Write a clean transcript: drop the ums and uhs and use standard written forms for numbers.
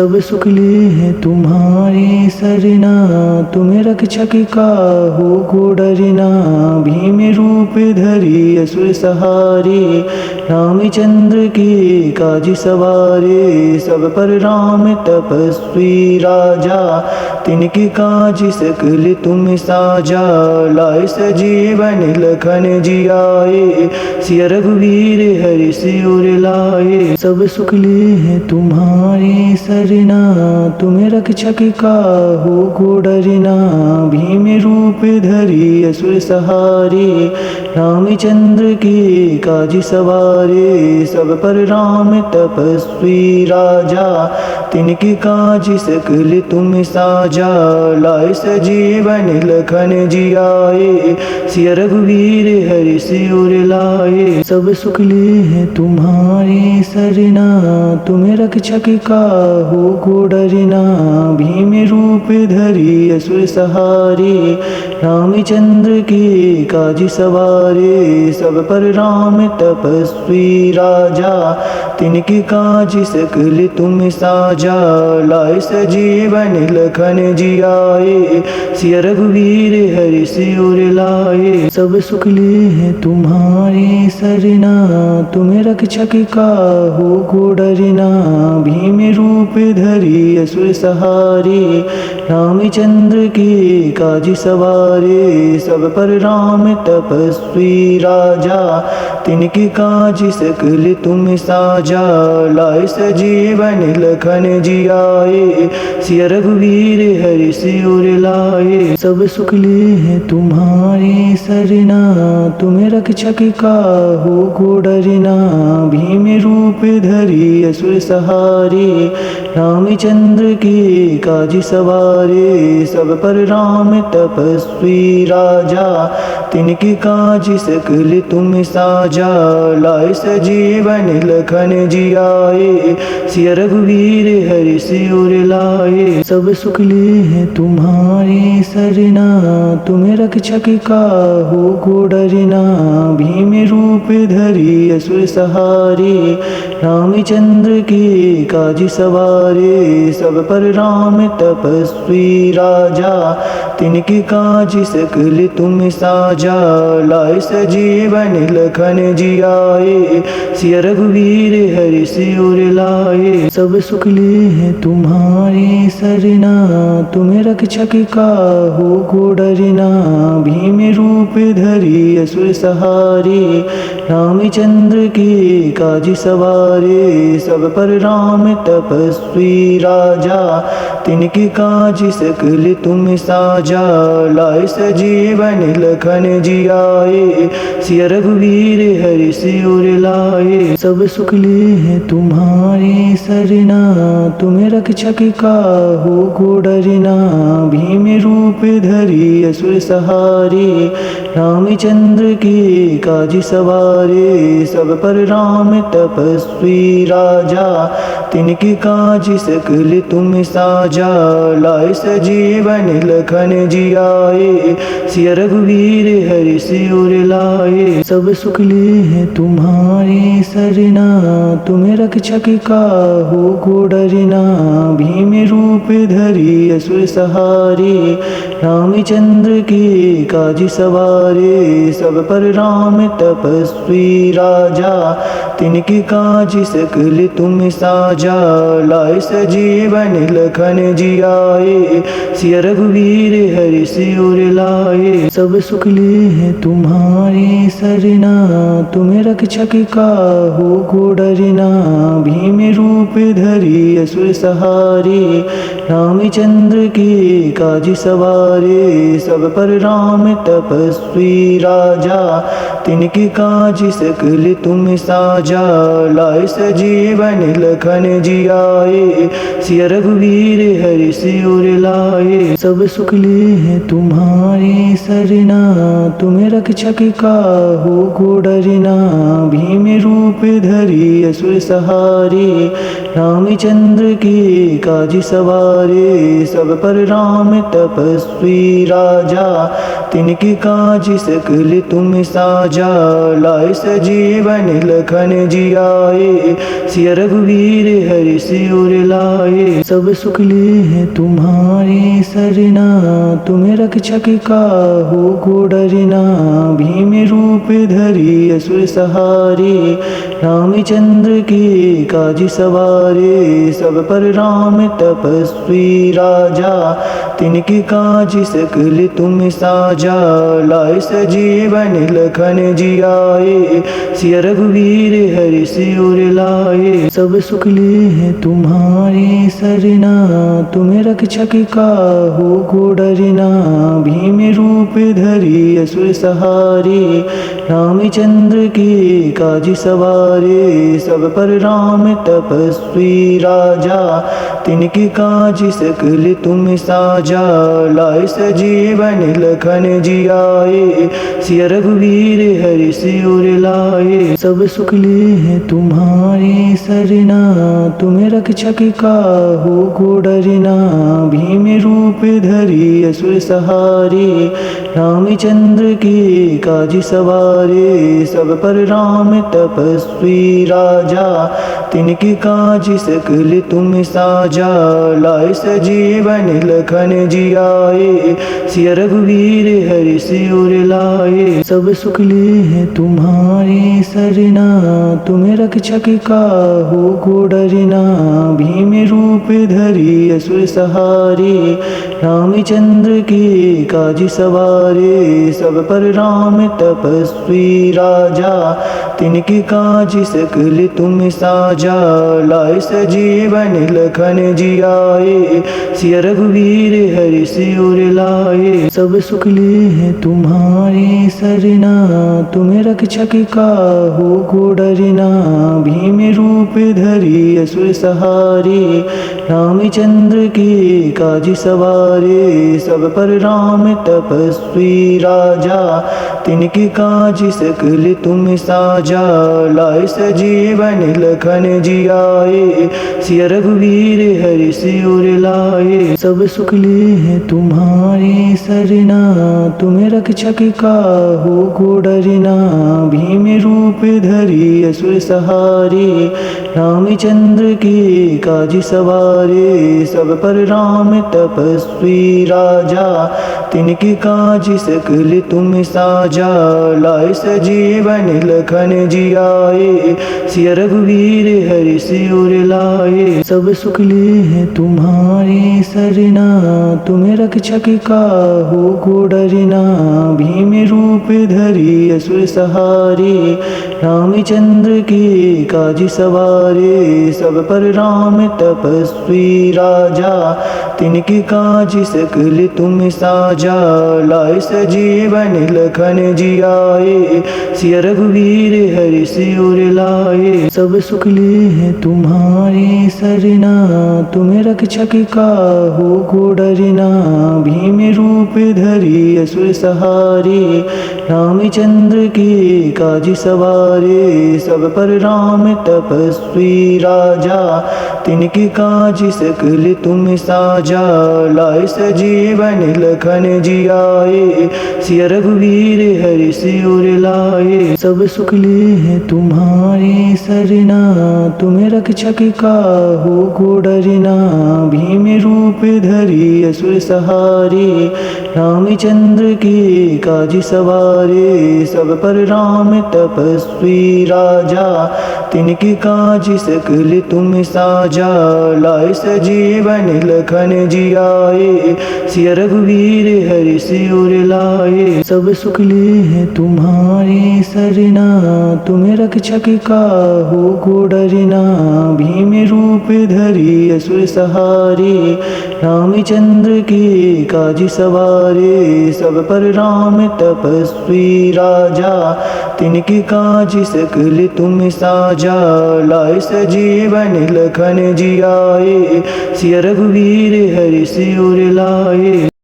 सब सुख ले है तुम्हारे सरना, तुम्हें रक्षक काहू को डरना। भीम रूप धरी असुर सहारे, रामचंद्र के काज सवारे। सब पर राम तपस्वी राजा, तिनके काज सकल तुम साजा। लाए सजीवन लखन जियाए, सिया रघुवीर हरि सिर लाए। सब सुख ले है तुम्हारे सरना, तुम्हें रक्षक काहू को डरना। भीम रूप धरी असुर सहारे, रामचंद्र के काज सवारे। सब पर राम तपस्वी राजा, तिनके काज सकल तुम साजा। लाए सजीवन लखन जियाए, सिया रघुवीर हरि सिर लाए। सब सुख ले है तुम्हारे सरना, तुम्हें रक्षक काहू को डरना। भीम रूप धरी असुर सहारे, रामचंद्र के काज सवारे। सब पर राम तपस्वी राजा, तिनके काज सकल तुम साजा। लाए सजीवन लखन जियाए, सिया रघुवीर हरि सिर लाए। सब सुख ले है तुम्हारे सरना, तुम्हें रक्षक काहू को डरना। भीम रूप धरी असुर सहारे, रामचंद्र के काज सवारे। सब पर राम तपस्वी राजा, तिनके काज सकल तुम साजा। लाए सजीवन लखन जियाए, सिया रघुवीर हरि सिर लाए। सब सुख ले है तुम्हारे सरना, तुम्हें रक्षक काहू को डरना। भीम रूप धरी असुर सहारे, रामचंद्र के काज सवारे। सब पर राम तपस्वी राजा, तिनके काज सकल तुम साजा। लाए सजीवन लखन जियाए, सिया रघुवीर हरि सिर लाए। सब सुख ले है तुम्हारे सरना, तुम्हें रक्षक काहू को डरना। भीम रूप धरी असुर सहारे, रामचंद्र के काज सवारे। सब पर राम तपस्वी राजा, तिनके काज सकल तुम साजा। लाए सजीवन लखन जियाए, सिया रघुवीर हरि सिर लाए। सब सुख ले है तुम्हारे सरना, तुम्हें रक्षक काहू को डरना। भीम रूप धरी असुर सहारे, रामचंद्र के काज सवारे। सब पर राम तपस्वी राजा, तिनके काज सकल तुम साजा। लाए सजीवन लखन जियाए, सिया रघुवीर हरि सिर लाए। सब सुख ले है तुम्हारे सरना, तुम्हें रक्षक काहू को डरना। भीम रूप धरी असुर सहारे, रामचंद्र के काज सवारे। सब पर राम तपस्वी राजा, तिनके काज सकल तुम साजा। लाए सजीवन लखन जियाए, सिया रघुवीर हरि सिर लाए। सब सुख ले है तुम्हारे सरना, तुम्हें रक्षक काहू को डरना। भीम रूप धरी असुर सहारे, रामचंद्र के काज सवारे। सब पर राम तपस्वी राजा, तिनके काज सकल तुम साजा। लाए सजीवन लखन जियाए, सिया रघुवीर हरि सिर लाए। सब सुख ले है तुम्हारे सरना, तुम्हें रक्षक काहू को डरना। भीम रूप धरी असुर सहारे, रामचंद्र के काज सवारे। सब पर राम तपस्वी राजा, तिनके काज सकल तुम साजा। लाए सजीवन लखन जियाए, सिया रघुवीर हरि सिर लाए। सब सुख ले है तुम्हारे सरना, तुम्हें रक्षक काहू को डरना। भीम रूप धरी असुर सहारे, रामचंद्र के काज सवारे। सब पर राम तपस्वी राजा, तिनके काज सकल तुम साजा। साजा, लाए सजीवन लखन जियाए, सिया रघुवीर हरि सिर लाए। सब सुख ले हैं तुम्हारे सरना, तुम्हें रक्षक काहू को डरना। भीम रूप धरि असुर सहारे, रामचंद्र के काज सवारे। सब पर राम तपस्वी राजा, तिनके काज सकल तुम साजा। लाए सजीवन लखन जियाए, सिया रघुवीर हरि सिर लाए। सब सुख ले हैं तुम्हारे सरना, तुम्हें रक्षक काहू को डरना। भीम रूप धरि असुर सहारे, रामचंद्र के काज सवारे। सब पर राम तपस्वी राजा, तिनके काज सकल तुम साजा। लाए सजीवन लखन जियाए, सिया रघुवीर हरि सिर लाए। सब सुख ले हैं तुम्हारे सरना, तुम्हें रक्षक काहू को डरना। भीम रूप धरि असुर सहारे, रामचंद्र के काज सवारे। सब पर राम तपस्वी राजा, तिनके काज सकल तुम साजा। लाए सजीवन लखन जियाए, सिया रघुवीर हरि सिर लाए। सब सुख ले हैं तुम्हारे सरना, तुम्हें रक्षक काहू को डरना। भीम रूप धरि असुर सहारे, रामचंद्र के काज सवारे। सब पर राम तपस्वी राजा, तिनके काज सकल तुम साजा। लाए सजीवन लखन जियाए, सिया रघुवीर हरि सिर लाए। सब सुख ले हैं तुम्हारे सरना, तुम्हें रक्षक काहू को डरना। भीम रूप धरि असुर सहारे, रामचंद्र के काज सवारे। सब पर राम तपस्वी राजा, तिनके काज सकल तुम साजा। लाए सजीवन लखन जियाए, सिया रघुवीर हरि सिर लाए। सब सुख ले हैं तुम्हारे सरना, तुम्हें रक्षक काहू को डरना। भीम रूप धरि असुर सहारे, रामचंद्र के काज सवारे। सब पर राम तपस्वी राजा, तिनके काज सकल तुम साजा। लाए सजीवन लखन जियाए, सिया रघुवीर हरि सिर लाए। सब सुख ले हैं तुम्हारे सरना, तुम्हें रक्षक काहू को डरना। भीम रूप धरि असुर सहारे, रामचंद्र के काज सवारे। सब पर राम तपस्वी राजा, तिनके काज सकल तुम साजा। लाए सजीवन लखन जियाए, सिया रघुवीर हरि सिर लाए। सब सुख ले हैं तुम्हारे सरना, तुम्हें रक्षक काहू को डरना। भीम रूप धरि असुर सहारे, रामचंद्र के काज सवारे। सब पर राम तपस्वी राजा, तिनके काज सकल तुम साजा। लाए सजीवन लखन जियाए, सिया रघुवीर हरि सिर लाए। सब सुख ले हैं तुम्हारे सरना, तुम्हें रक्षक काहू को डरना। भीम रूप धरि असुर सहारे, रामचंद्र के काज सवारे। सब पर राम तपस्वी राजा, तिनके काज सकल तुम साजा। लाए सजीवन लखन जियाए, सिया रघुवीर हरि सिर लाए। सब सुख ले हैं तुम्हारे सरना, तुम्हें रक्षक काहू को डरना। भीम रूप धरि असुर सहारे, रामचंद्र के काज सवारे। सब पर राम तपस्वी राजा, तिनके काज सकल तुम साजा। लाए सजीवन लखन जियाए, सिया रघुवीर हरि सिर लाए।